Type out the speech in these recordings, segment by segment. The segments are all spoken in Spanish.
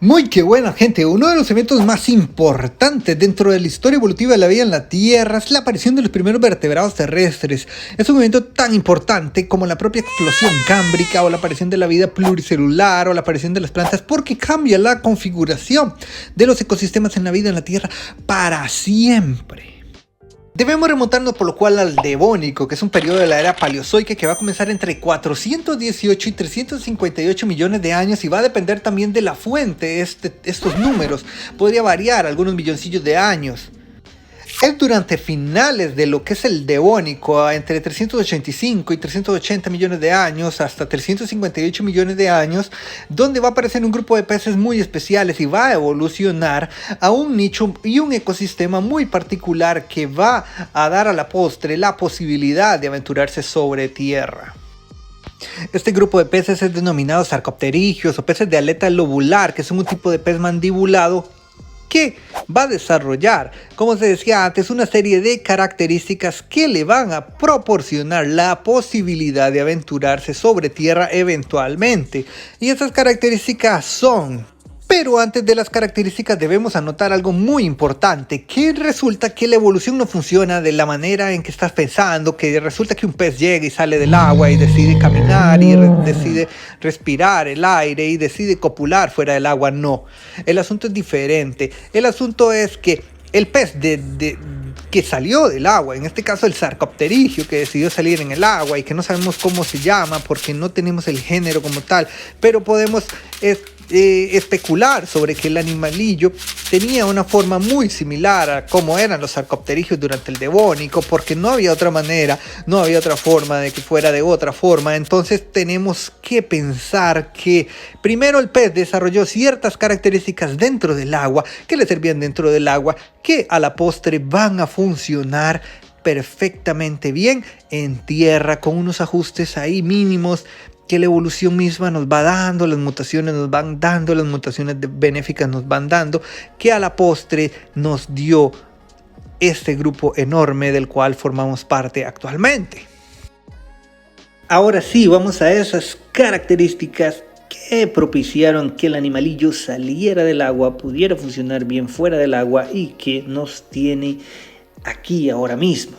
Muy que buena, gente. Uno de los eventos más importantes dentro de la historia evolutiva de la vida en la Tierra es la aparición de los primeros vertebrados terrestres. Es un evento tan importante como la propia explosión cámbrica o la aparición de la vida pluricelular o la aparición de las plantas, porque cambia la configuración de los ecosistemas en la vida en la Tierra para siempre. Debemos remontarnos por lo cual al Devónico, que es un periodo de la era paleozoica que va a comenzar entre 418 y 358 millones de años y va a depender también de la fuente. Estos números podría variar algunos milloncillos de años. Es durante finales de lo que es el Devónico, entre 385 y 380 millones de años hasta 358 millones de años, donde va a aparecer un grupo de peces muy especiales y va a evolucionar a un nicho y un ecosistema muy particular que va a dar a la postre la posibilidad de aventurarse sobre tierra. Este grupo de peces es denominado sarcopterigios o peces de aleta lobular, que son un tipo de pez mandibulado que va a desarrollar, como se decía antes, una serie de características que le van a proporcionar la posibilidad de aventurarse sobre tierra eventualmente. Y esas características son... Pero antes de las características debemos anotar algo muy importante, que resulta que la evolución no funciona de la manera en que estás pensando, que resulta que un pez llega y sale del agua y decide caminar y decide respirar el aire y decide copular fuera del agua. No, el asunto es diferente. El asunto es que el pez que salió del agua, en este caso el sarcopterigio que decidió salir en el agua y que no sabemos cómo se llama porque no tenemos el género como tal, pero podemos especular sobre que el animalillo tenía una forma muy similar a cómo eran los sarcopterigios durante el Devónico, porque no había otra manera, no había otra forma de que fuera de otra forma. Entonces tenemos que pensar que primero el pez desarrolló ciertas características dentro del agua que le servían dentro del agua, que a la postre van a funcionar perfectamente bien en tierra con unos ajustes ahí mínimos que la evolución misma nos va dando, las mutaciones nos van dando, las mutaciones benéficas nos van dando, que a la postre nos dio este grupo enorme del cual formamos parte actualmente. Ahora sí, vamos a esas características que propiciaron que el animalillo saliera del agua, pudiera funcionar bien fuera del agua y que nos tiene aquí ahora mismo.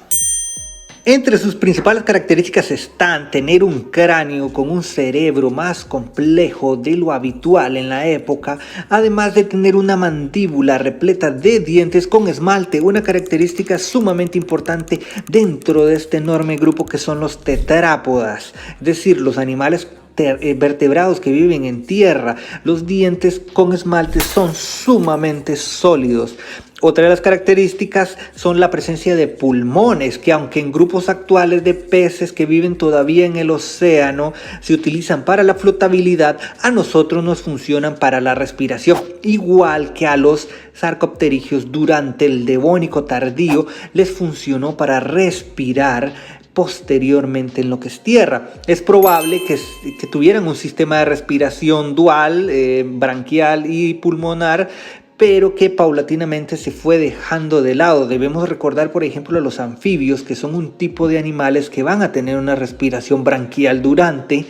Entre sus principales características están tener un cráneo con un cerebro más complejo de lo habitual en la época, además de tener una mandíbula repleta de dientes con esmalte, una característica sumamente importante dentro de este enorme grupo que son los tetrápodas, es decir, los animales vertebrados que viven en tierra. Los dientes con esmalte son sumamente sólidos. Otra de las características son la presencia de pulmones, que aunque en grupos actuales de peces que viven todavía en el océano se utilizan para la flotabilidad, a nosotros nos funcionan para la respiración, igual que a los sarcopterigios durante el Devónico tardío les funcionó para respirar posteriormente en lo que es tierra. Es probable que tuvieran un sistema de respiración dual, branquial y pulmonar, pero que paulatinamente se fue dejando de lado. Debemos recordar, por ejemplo, a los anfibios, que son un tipo de animales que van a tener una respiración branquial durante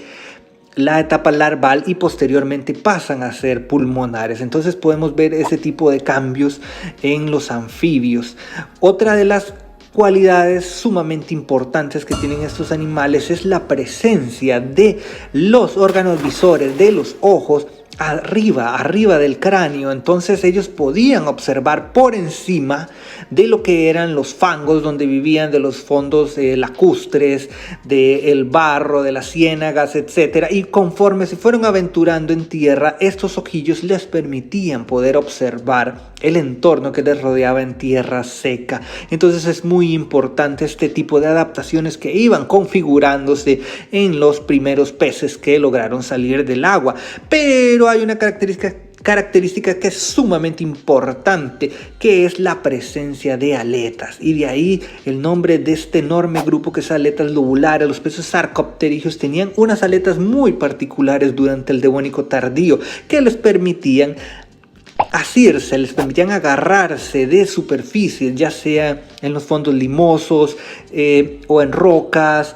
la etapa larval y posteriormente pasan a ser pulmonares. Entonces podemos ver ese tipo de cambios en los anfibios. Otra de las cualidades sumamente importantes que tienen estos animales es la presencia de los órganos visores, de los ojos, arriba del cráneo. Entonces ellos podían observar por encima de lo que eran los fangos donde vivían, de los fondos lacustres, del barro, de las ciénagas, etc. Y conforme se fueron aventurando en tierra, estos ojillos les permitían poder observar el entorno que les rodeaba en tierra seca. Entonces es muy importante este tipo de adaptaciones que iban configurándose en los primeros peces que lograron salir del agua. Pero hay una característica que es sumamente importante, que es la presencia de aletas, y de ahí el nombre de este enorme grupo, que es aletas lobulares. Los peces sarcopterigios tenían unas aletas muy particulares durante el Devónico tardío que les permitían asirse, les permitían agarrarse de superficies, ya sea en los fondos limosos o en rocas,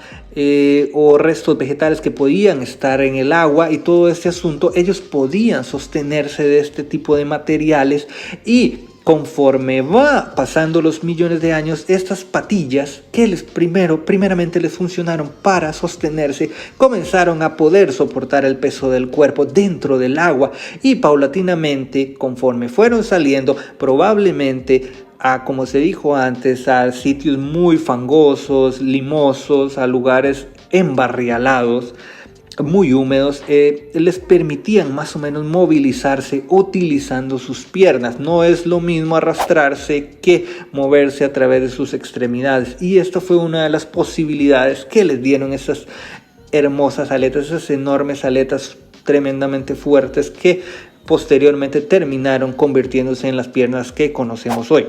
o restos vegetales que podían estar en el agua, y todo este asunto, ellos podían sostenerse de este tipo de materiales. Y conforme va pasando los millones de años, estas patillas que primeramente les funcionaron para sostenerse, comenzaron a poder soportar el peso del cuerpo dentro del agua, y paulatinamente, conforme fueron saliendo, probablemente como se dijo antes, a sitios muy fangosos, limosos, a lugares embarrialados, muy húmedos, les permitían más o menos movilizarse utilizando sus piernas. No es lo mismo arrastrarse que moverse a través de sus extremidades, y esta fue una de las posibilidades que les dieron esas hermosas aletas, esas enormes aletas tremendamente fuertes que posteriormente terminaron convirtiéndose en las piernas que conocemos hoy.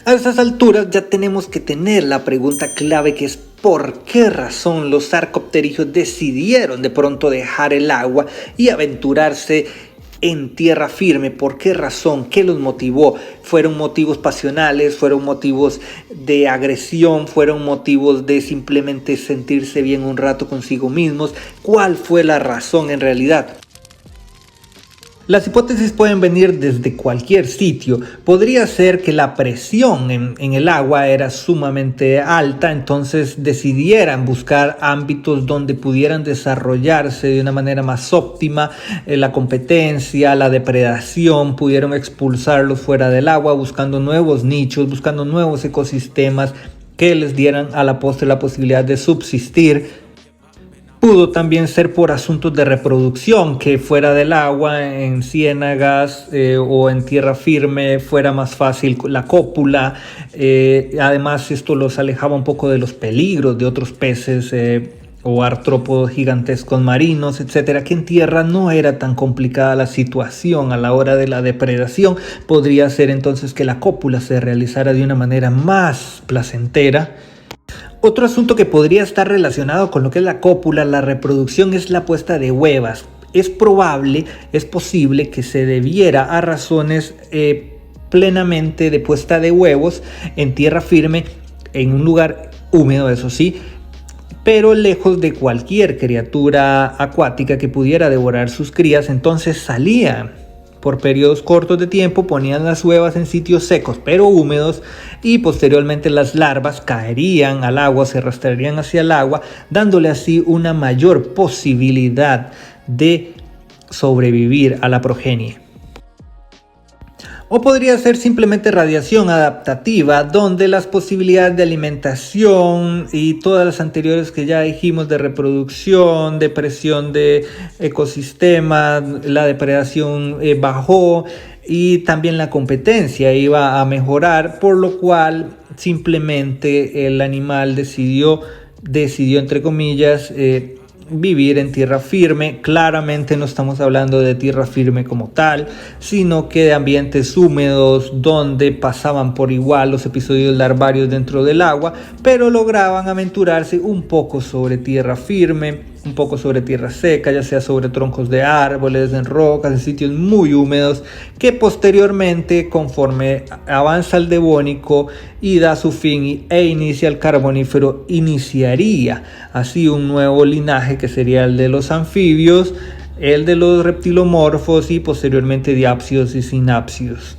A estas alturas ya tenemos que tener la pregunta clave, que es ¿por qué razón los sarcopterídeos decidieron de pronto dejar el agua y aventurarse en tierra firme? ¿Por qué razón? ¿Qué los motivó? ¿Fueron motivos pasionales? ¿Fueron motivos de agresión? ¿Fueron motivos de simplemente sentirse bien un rato consigo mismos? ¿Cuál fue la razón en realidad? Las hipótesis pueden venir desde cualquier sitio. Podría ser que la presión en el agua era sumamente alta, entonces decidieran buscar ámbitos donde pudieran desarrollarse de una manera más óptima. La competencia, la depredación, pudieron expulsarlos fuera del agua, buscando nuevos nichos, buscando nuevos ecosistemas que les dieran a la postre la posibilidad de subsistir. Pudo también ser por asuntos de reproducción, que fuera del agua, en ciénagas o en tierra firme, fuera más fácil la cópula. Además, esto los alejaba un poco de los peligros de otros peces o artrópodos gigantescos marinos, etcétera, que en tierra no era tan complicada la situación a la hora de la depredación. Podría ser entonces que la cópula se realizara de una manera más placentera. Otro asunto que podría estar relacionado con lo que es la cópula, la reproducción, es la puesta de huevas. Es posible que se debiera a razones plenamente de puesta de huevos en tierra firme, en un lugar húmedo, eso sí, pero lejos de cualquier criatura acuática que pudiera devorar sus crías. Entonces salían por periodos cortos de tiempo, ponían las huevas en sitios secos pero húmedos, y posteriormente las larvas caerían al agua, se arrastrarían hacia el agua, dándole así una mayor posibilidad de sobrevivir a la progenie. O podría ser simplemente radiación adaptativa, donde las posibilidades de alimentación y todas las anteriores que ya dijimos, de reproducción, de presión de ecosistemas, la depredación bajó, y también la competencia iba a mejorar, por lo cual simplemente el animal decidió entre comillas, vivir en tierra firme. Claramente no estamos hablando de tierra firme como tal, sino que de ambientes húmedos donde pasaban por igual los episodios larvarios dentro del agua, pero lograban aventurarse un poco sobre tierra firme, un poco sobre tierra seca, ya sea sobre troncos de árboles, en rocas, en sitios muy húmedos, que posteriormente, conforme avanza el Devónico y da su fin e inicia el Carbonífero, iniciaría así un nuevo linaje que sería el de los anfibios, el de los reptilomorfos y posteriormente diápsidos y sinápsidos.